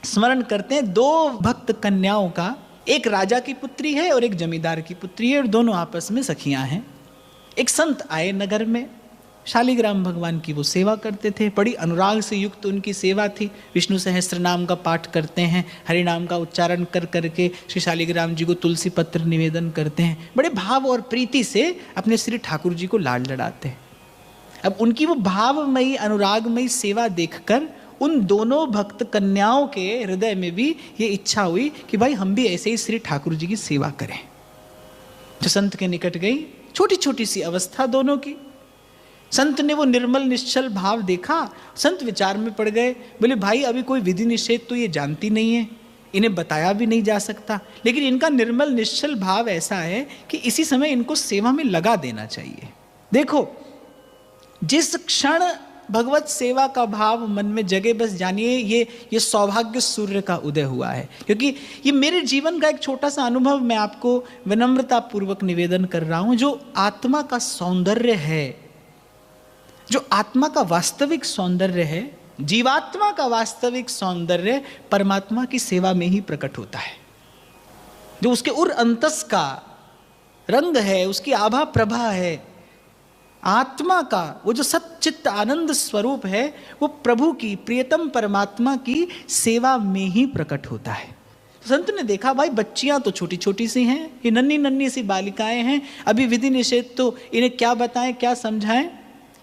स्मरण करते हैं दो भक्त कन्याओं का। एक राजा की पुत्री है और एक जमींदार की पुत्री है, और दोनों आपस में सखियां हैं। एक संत आए नगर में, शालिग्राम भगवान की वो सेवा करते थे, बड़ी अनुराग से युक्त उनकी सेवा थी। विष्णु सहस्त्र नाम का पाठ करते हैं, हरि नाम का उच्चारण कर करके श्री शालिग्राम जी को तुलसी पत्र निवेदन करते हैं, बड़े भाव और प्रीति से अपने श्री ठाकुर जी को लाड लड़ाते हैं। अब उनकी वो भावमयी अनुरागमयी सेवा देखकर उन दोनों भक्त कन्याओं के हृदय में भी ये इच्छा हुई कि भाई हम भी ऐसे ही श्री ठाकुर जी की सेवा करें। जो संत के निकट गई, छोटी छोटी सी अवस्था दोनों की। संत ने वो निर्मल निश्चल भाव देखा, संत विचार में पड़ गए। बोले भाई अभी कोई विधि निषेध तो ये जानती नहीं है, इन्हें बताया भी नहीं जा सकता, लेकिन इनका निर्मल निश्चल भाव ऐसा है कि इसी समय इनको सेवा में लगा देना चाहिए। देखो, जिस क्षण भगवत सेवा का भाव मन में जगे, बस जानिए ये सौभाग्य सूर्य का उदय हुआ है। क्योंकि ये मेरे जीवन का एक छोटा सा अनुभव मैं आपको विनम्रता पूर्वक निवेदन कर रहा हूं। जो आत्मा का सौंदर्य है, जो आत्मा का वास्तविक सौंदर्य है, जीवात्मा का वास्तविक सौंदर्य परमात्मा की सेवा में ही प्रकट होता है। जो उसके उर अंतस का रंग है, उसकी आभा प्रभा है, आत्मा का वो जो सच्चित्त आनंद स्वरूप है, वो प्रभु की प्रियतम परमात्मा की सेवा में ही प्रकट होता है। तो संत ने देखा भाई बच्चियां तो छोटी छोटी सी हैं, ये नन्ही नन्ही सी बालिकाएं हैं, अभी विधि निषेध तो इन्हें क्या बताएं क्या समझाएं,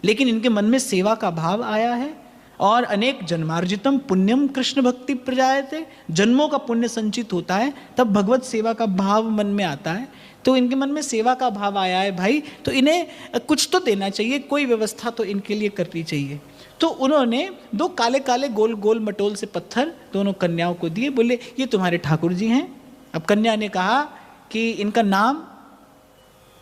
लेकिन इनके मन में सेवा का भाव आया है। और अनेक जन्मार्जितम पुण्यम कृष्ण भक्ति प्रजायते, जन्मों का पुण्य संचित होता है तब भगवत सेवा का भाव मन में आता है। तो इनके मन में सेवा का भाव आया है भाई, तो इन्हें कुछ तो देना चाहिए, कोई व्यवस्था तो इनके लिए करनी चाहिए। तो उन्होंने दो काले काले गोल गोल मटोल से पत्थर दोनों कन्याओं को दिए, बोले ये तुम्हारे ठाकुर जी हैं। अब कन्या ने कहा कि इनका नाम,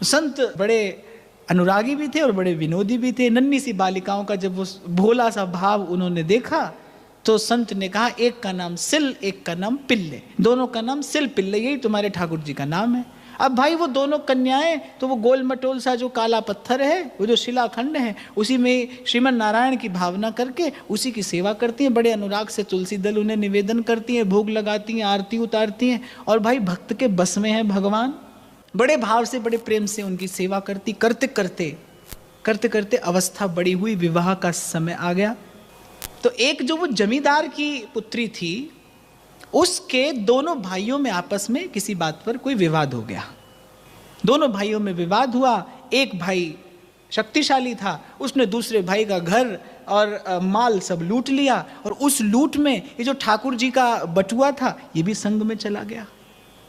संत बड़े अनुरागी भी थे और बड़े विनोदी भी थे। नन्ही सी बालिकाओं का जब वो भोला सा भाव उन्होंने देखा तो संत ने कहा एक का नाम सिल, एक का नाम पिल्ले, दोनों का नाम सिल पिल्ले, यही तुम्हारे ठाकुर जी का नाम है। अब भाई वो दोनों कन्याएं तो वो गोल मटोल सा जो काला पत्थर है, वो जो शिलाखंड है, उसी में श्रीमन नारायण की भावना करके उसी की सेवा करती हैं। बड़े अनुराग से तुलसी दल उन्हें निवेदन करती हैं, भोग लगाती हैं, आरती उतारती हैं। और भाई भक्त के बस में है भगवान, बड़े भाव से बड़े प्रेम से उनकी सेवा करती। करते करते करते अवस्था बड़ी हुई, विवाह का समय आ गया। तो एक जो वो जमींदार की पुत्री थी, उसके दोनों भाइयों में आपस में किसी बात पर कोई विवाद हो गया। दोनों भाइयों में विवाद हुआ। एक भाई शक्तिशाली था, उसने दूसरे भाई का घर और माल सब लूट लिया, और उस लूट में ये जो ठाकुर जी का बटुआ था ये भी संग में चला गया।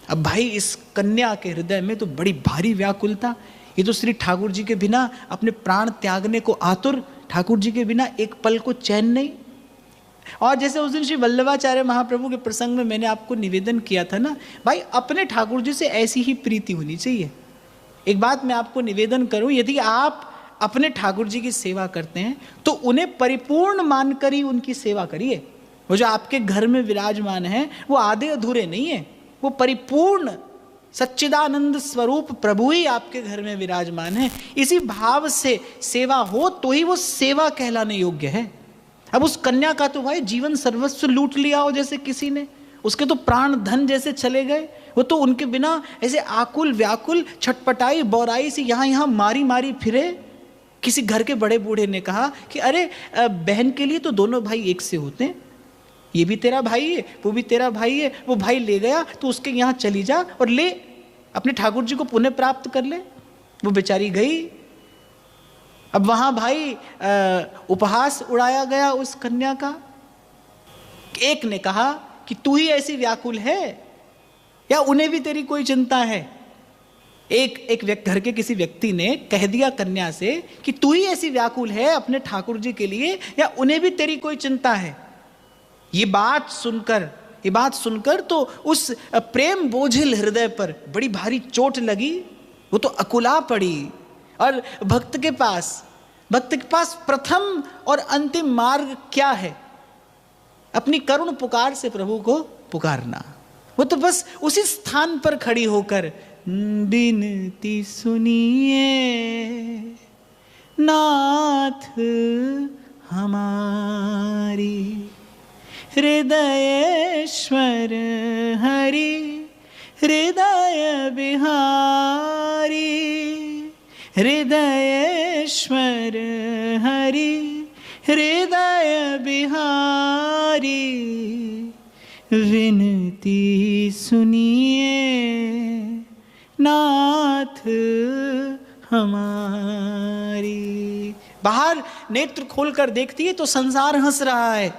अब भाई इस कन्या के हृदय में तो बड़ी भारी व्याकुलता, ये तो श्री ठाकुर जी के बिना अपने प्राण त्यागने को आतुर, ठाकुर जी के बिना एक पल को चैन नहीं। और जैसे उस दिन श्री वल्लभाचार्य महाप्रभु के प्रसंग में मैंने आपको निवेदन किया था ना, भाई अपने ठाकुर जी से ऐसी ही प्रीति होनी चाहिए। एक बात मैं आपको निवेदन करूं, यदि आप अपने ठाकुर जी की सेवा करते हैं तो उन्हें परिपूर्ण मानकर ही उनकी सेवा करिए। वो जो आपके घर में विराजमान है वो आधे अधूरे नहीं है, वो परिपूर्ण सच्चिदानंद स्वरूप प्रभु ही आपके घर में विराजमान है। इसी भाव से सेवा हो तो ही वो सेवा कहलाने योग्य है। अब उस कन्या का तो भाई जीवन सर्वस्व लूट लिया हो जैसे किसी ने, उसके तो प्राण धन जैसे चले गए। वो तो उनके बिना ऐसे आकुल व्याकुल छटपटाई बौराई से यहाँ यहाँ मारी मारी फिरे। किसी घर के बड़े बूढ़े ने कहा कि अरे बहन के लिए तो दोनों भाई एक से होते हैं, ये भी तेरा भाई है वो भी तेरा भाई है, वो भाई ले गया तो उसके यहाँ चली जा और ले अपने ठाकुर जी को पुण्य प्राप्त कर ले। वो बेचारी गई। अब वहां भाई उपहास उड़ाया गया उस कन्या का। एक ने कहा कि तू ही ऐसी व्याकुल है या उन्हें भी तेरी कोई चिंता है। एक घर के किसी व्यक्ति ने कह दिया कन्या से कि तू ही ऐसी व्याकुल है अपने ठाकुर जी के लिए या उन्हें भी तेरी कोई चिंता है। ये बात सुनकर तो उस प्रेम बोझिल हृदय पर बड़ी भारी चोट लगी। वो तो अकुला पड़ी। और भक्त के पास प्रथम और अंतिम मार्ग क्या है? अपनी करुण पुकार से प्रभु को पुकारना। वो तो बस उसी स्थान पर खड़ी होकर बिनती सुनिए नाथ हमारी, हृदयेश्वर हरि हृदय बिहारी, हृदयेश्वर हरि हृदय बिहारी, विनती सुनिए नाथ हमारी। बाहर नेत्र खोलकर देखती है तो संसार हंस रहा है।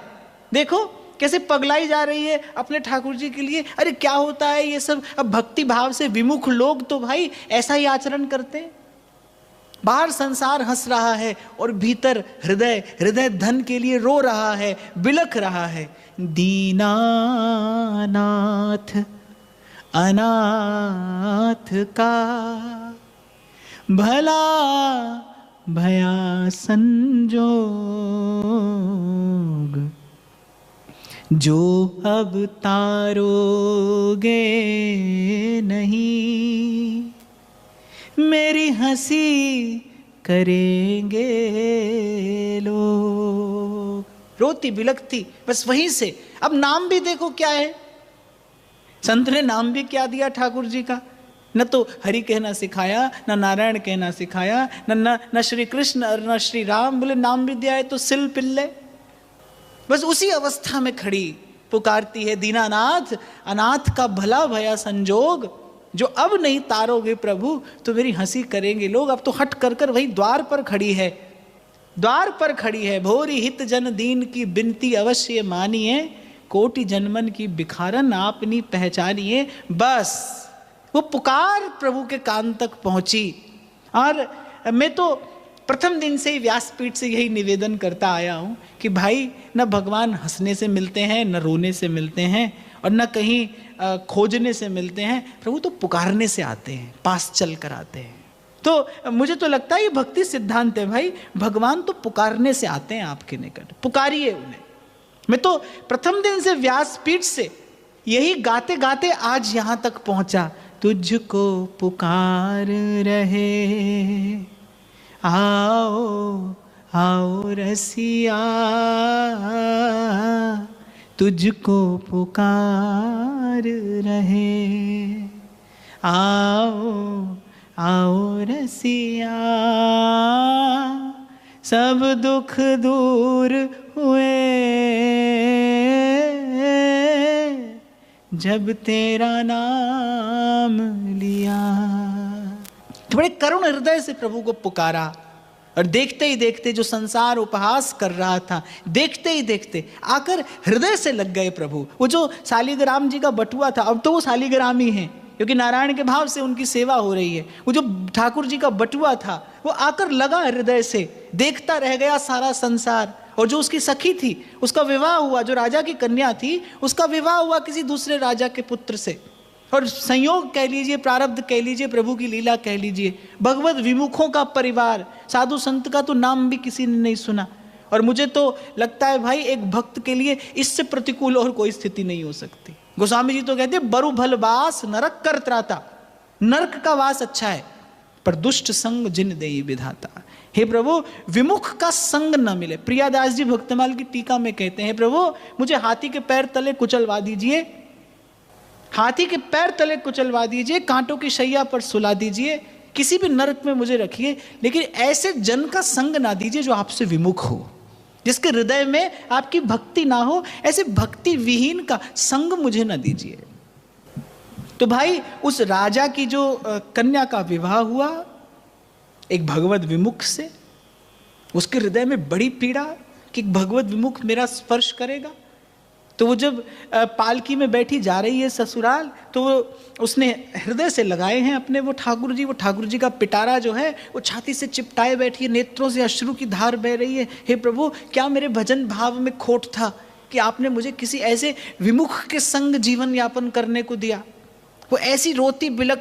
देखो कैसे पगलाई जा रही है अपने ठाकुर जी के लिए। अरे क्या होता है ये सब। अब भक्ति भाव से विमुख लोग तो भाई ऐसा ही आचरण करते हैं। बाहर संसार हंस रहा है और भीतर हृदय, हृदय धन के लिए रो रहा है, बिलख रहा है। दीनानाथ अनाथ का भला भया संजोग, जो अब तारोगे नहीं, मेरी हंसी करेंगे लोग। रोती बिलखती बस वहीं से। अब नाम भी देखो क्या है। संत ने नाम भी क्या दिया ठाकुर जी का। न तो हरि कहना सिखाया, न नारायण कहना सिखाया, न श्री कृष्ण और न श्री राम। बोले नाम भी दिया है तो सिल पिल्ले। बस उसी अवस्था में खड़ी पुकारती है, दीनानाथ अनाथ का भला भया संजोग, जो अब नहीं तारोगे प्रभु तो मेरी हंसी करेंगे लोग। अब तो हट कर कर वही द्वार पर खड़ी है, द्वार पर खड़ी है। भोरी हित जन दीन की बिनती अवश्य मानिए, कोटि जन्मन की बिखारन आपनी पहचानिए। बस वो पुकार प्रभु के कान तक पहुंची। और मैं तो प्रथम दिन से ही व्यासपीठ से यही निवेदन करता आया हूं कि भाई न भगवान हंसने से मिलते हैं, न रोने से मिलते हैं, और न कहीं खोजने से मिलते हैं। प्रभु तो पुकारने से आते हैं, पास चल कर आते हैं। तो मुझे तो लगता है ये भक्ति सिद्धांत है भाई। भगवान तो पुकारने से आते हैं आपके निकट, पुकारिए उन्हें। मैं तो प्रथम दिन से व्यासपीठ से यही गाते गाते आज यहां तक पहुंचा। तुझको पुकार रहे आओ आओ रसिया, तुझको पुकार रहे आओ आओ रसिया, सब दुख दूर हुए जब तेरा नाम लिया। तो बड़े करुण हृदय से प्रभु को पुकारा, और देखते ही देखते जो संसार उपहास कर रहा था, देखते ही देखते आकर हृदय से लग गए प्रभु। वो जो शालिग्राम जी का बटुआ था, अब तो वो शालिग्राम ही है क्योंकि नारायण के भाव से उनकी सेवा हो रही है। वो जो ठाकुर जी का बटुआ था वो आकर लगा हृदय से। देखता रह गया सारा संसार। और जो उसकी सखी थी उसका विवाह हुआ, जो राजा की कन्या थी उसका विवाह हुआ किसी दूसरे राजा के पुत्र से। और संयोग कह लीजिए, प्रारब्ध कह लीजिए, प्रभु की लीला कह लीजिए। भगवत विमुखों का परिवार, साधु संत का तो नाम भी किसी ने नहीं सुना। और मुझे तो लगता है भाई एक भक्त के लिए इससे प्रतिकूल और कोई स्थिति नहीं हो सकती। गोस्वामी जी तो कहते हैं बरु भल वास नरक कर त्राता। नरक का वास अच्छा है पर दुष्ट संग जिन देई विधाता। हे प्रभु विमुख का संग न मिले। प्रियादास जी भक्तमाल की टीका में कहते हैं, प्रभु मुझे हाथी के पैर तले कुचलवा दीजिए, हाथी के पैर तले कुचलवा दीजिए, कांटों की शैया पर सुला दीजिए, किसी भी नरक में मुझे रखिए, लेकिन ऐसे जन का संग ना दीजिए जो आपसे विमुख हो, जिसके हृदय में आपकी भक्ति ना हो। ऐसे भक्ति विहीन का संग मुझे ना दीजिए। तो भाई उस राजा की जो कन्या का विवाह हुआ एक भगवत विमुख से, उसके हृदय में बड़ी पीड़ा कि भगवत विमुख मेरा स्पर्श करेगा। तो वो जब पालकी में बैठी जा रही है ससुराल, तो उसने हृदय से लगाए हैं अपने वो ठाकुर जी का पिटारा जो है वो छाती से चिपटाए बैठी है, नेत्रों से अश्रु की धार बह रही है। हे प्रभु क्या मेरे भजन भाव में खोट था कि आपने मुझे किसी ऐसे विमुख के संग जीवन यापन करने को दिया। वो ऐसी रोती बिलख